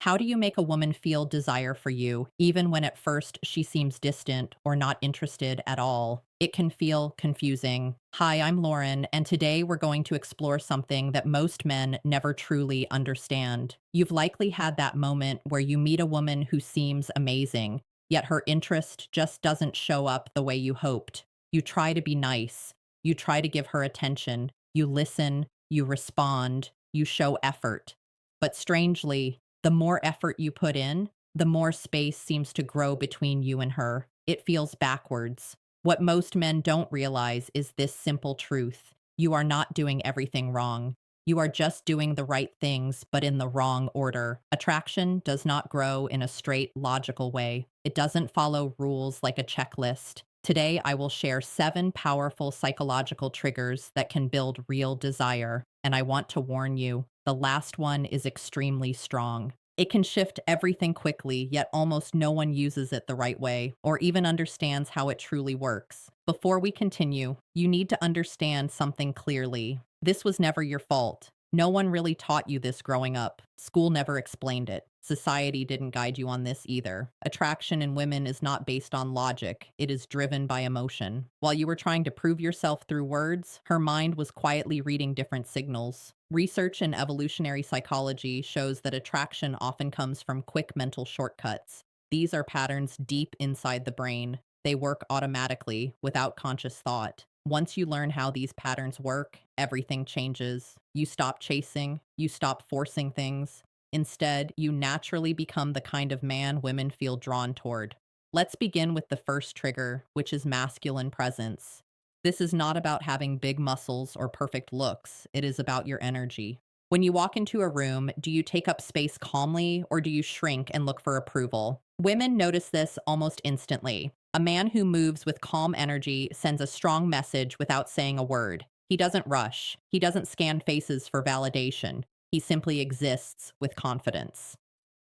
How do you make a woman feel desire for you, even when at first she seems distant or not interested at all? It can feel confusing. Hi, I'm Lauren, and today we're going to explore something that most men never truly understand. You've likely had that moment where you meet a woman who seems amazing, yet her interest just doesn't show up the way you hoped. You try to be nice, you try to give her attention, you listen, you respond, you show effort. But strangely, the more effort you put in, the more space seems to grow between you and her. It feels backwards. What most men don't realize is this simple truth: you are not doing everything wrong. You are just doing the right things, but in the wrong order. Attraction does not grow in a straight, logical way. It doesn't follow rules like a checklist. Today, I will share 7 powerful psychological triggers that can build real desire. And I want to warn you, the last one is extremely strong. It can shift everything quickly, yet almost no one uses it the right way or even understands how it truly works. Before we continue, you need to understand something clearly. This was never your fault. No one really taught you this growing up. School never explained it. Society didn't guide you on this either. Attraction in women is not based on logic, it is driven by emotion. While you were trying to prove yourself through words, her mind was quietly reading different signals. Research in evolutionary psychology shows that attraction often comes from quick mental shortcuts. These are patterns deep inside the brain. They work automatically, without conscious thought. Once you learn how these patterns work, everything changes. You stop chasing, you stop forcing things. Instead, you naturally become the kind of man women feel drawn toward. Let's begin with the first trigger, which is masculine presence. This is not about having big muscles or perfect looks, it is about your energy. When you walk into a room, do you take up space calmly or do you shrink and look for approval? Women notice this almost instantly. A man who moves with calm energy sends a strong message without saying a word. He doesn't rush. He doesn't scan faces for validation. He simply exists with confidence.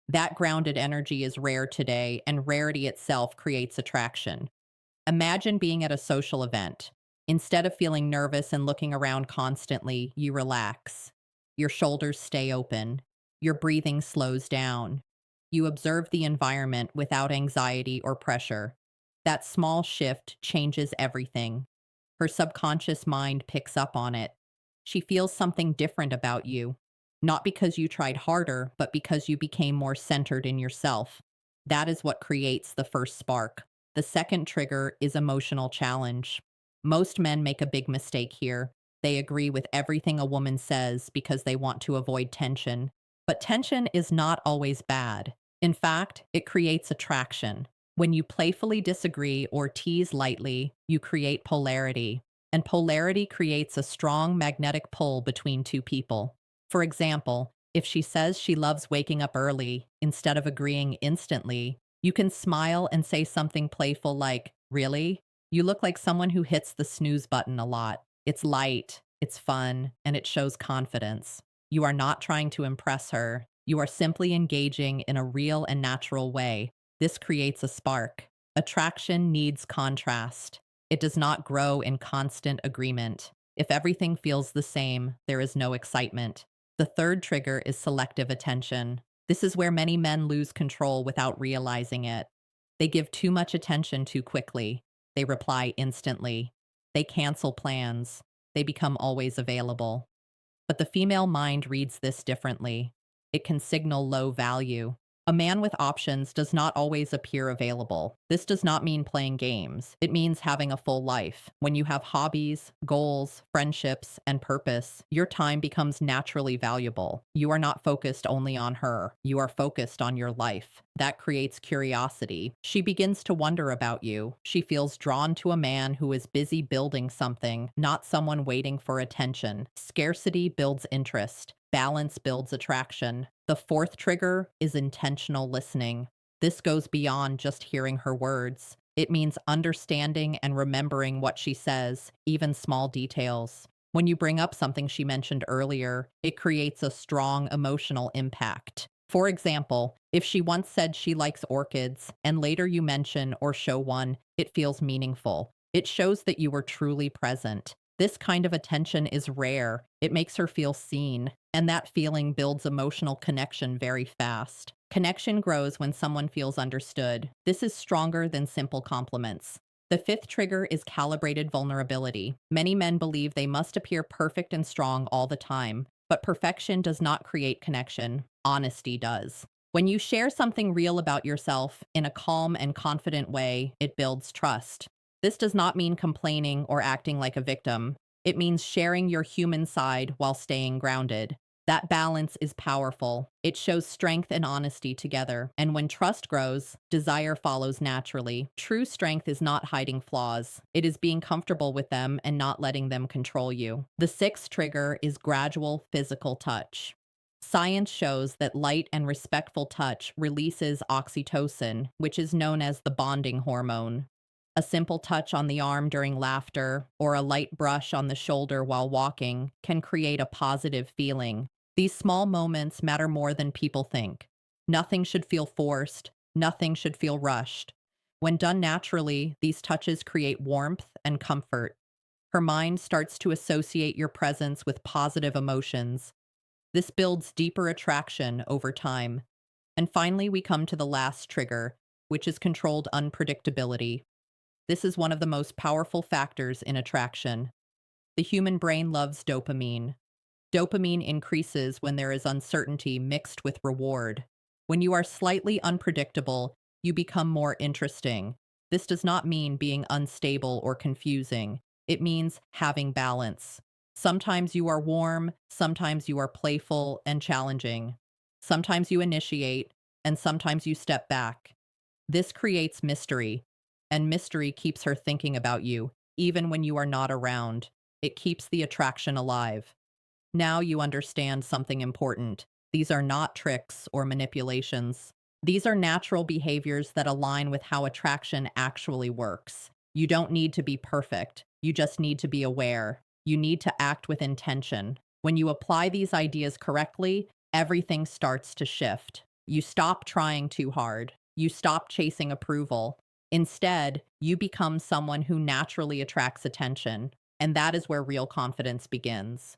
That grounded energy is rare today, and rarity itself creates attraction. Imagine being at a social event. Instead of feeling nervous and looking around constantly, you relax. Your shoulders stay open. Your breathing slows down. You observe the environment without anxiety or pressure. That small shift changes everything. Her subconscious mind picks up on it. She feels something different about you, not because you tried harder, but because you became more centered in yourself. That is what creates the first spark. The second trigger is emotional challenge. Most men make a big mistake here. They agree with everything a woman says because they want to avoid tension. But tension is not always bad. In fact, it creates attraction. When you playfully disagree or tease lightly, you create polarity. And polarity creates a strong magnetic pull between two people. For example, if she says she loves waking up early, instead of agreeing instantly, you can smile and say something playful like, "Really? You look like someone who hits the snooze button a lot." It's light, it's fun, and it shows confidence. You are not trying to impress her. You are simply engaging in a real and natural way. This creates a spark. Attraction needs contrast. It does not grow in constant agreement. If everything feels the same, there is no excitement. The third trigger is selective attention. This is where many men lose control without realizing it. They give too much attention too quickly. They reply instantly. They cancel plans. They become always available. But the female mind reads this differently. It can signal low value. A man with options does not always appear available. This does not mean playing games. It means having a full life. When you have hobbies, goals, friendships, and purpose, your time becomes naturally valuable. You are not focused only on her. You are focused on your life. That creates curiosity. She begins to wonder about you. She feels drawn to a man who is busy building something, not someone waiting for attention. Scarcity builds interest. Balance builds attraction. The fourth trigger is intentional listening. This goes beyond just hearing her words. It means understanding and remembering what she says, even small details. When you bring up something she mentioned earlier, it creates a strong emotional impact. For example, if she once said she likes orchids and later you mention or show one, it feels meaningful. It shows that you were truly present. This kind of attention is rare. It makes her feel seen, and that feeling builds emotional connection very fast. Connection grows when someone feels understood. This is stronger than simple compliments. The fifth trigger is calibrated vulnerability. Many men believe they must appear perfect and strong all the time, but perfection does not create connection. Honesty does. When you share something real about yourself in a calm and confident way, it builds trust. This does not mean complaining or acting like a victim. It means sharing your human side while staying grounded. That balance is powerful. It shows strength and honesty together. And when trust grows, desire follows naturally. True strength is not hiding flaws. It is being comfortable with them and not letting them control you. The sixth trigger is gradual physical touch. Science shows that light and respectful touch releases oxytocin, which is known as the bonding hormone. A simple touch on the arm during laughter or a light brush on the shoulder while walking can create a positive feeling. These small moments matter more than people think. Nothing should feel forced. Nothing should feel rushed. When done naturally, these touches create warmth and comfort. Her mind starts to associate your presence with positive emotions. This builds deeper attraction over time. And finally, we come to the last trigger, which is controlled unpredictability. This is one of the most powerful factors in attraction. The human brain loves dopamine. Dopamine increases when there is uncertainty mixed with reward. When you are slightly unpredictable, you become more interesting. This does not mean being unstable or confusing. It means having balance. Sometimes you are warm, sometimes you are playful and challenging. Sometimes you initiate, and sometimes you step back. This creates mystery, and mystery keeps her thinking about you, even when you are not around. It keeps the attraction alive. Now you understand something important. These are not tricks or manipulations. These are natural behaviors that align with how attraction actually works. You don't need to be perfect. You just need to be aware. You need to act with intention. When you apply these ideas correctly, everything starts to shift. You stop trying too hard. You stop chasing approval. Instead, you become someone who naturally attracts attention. And that is where real confidence begins.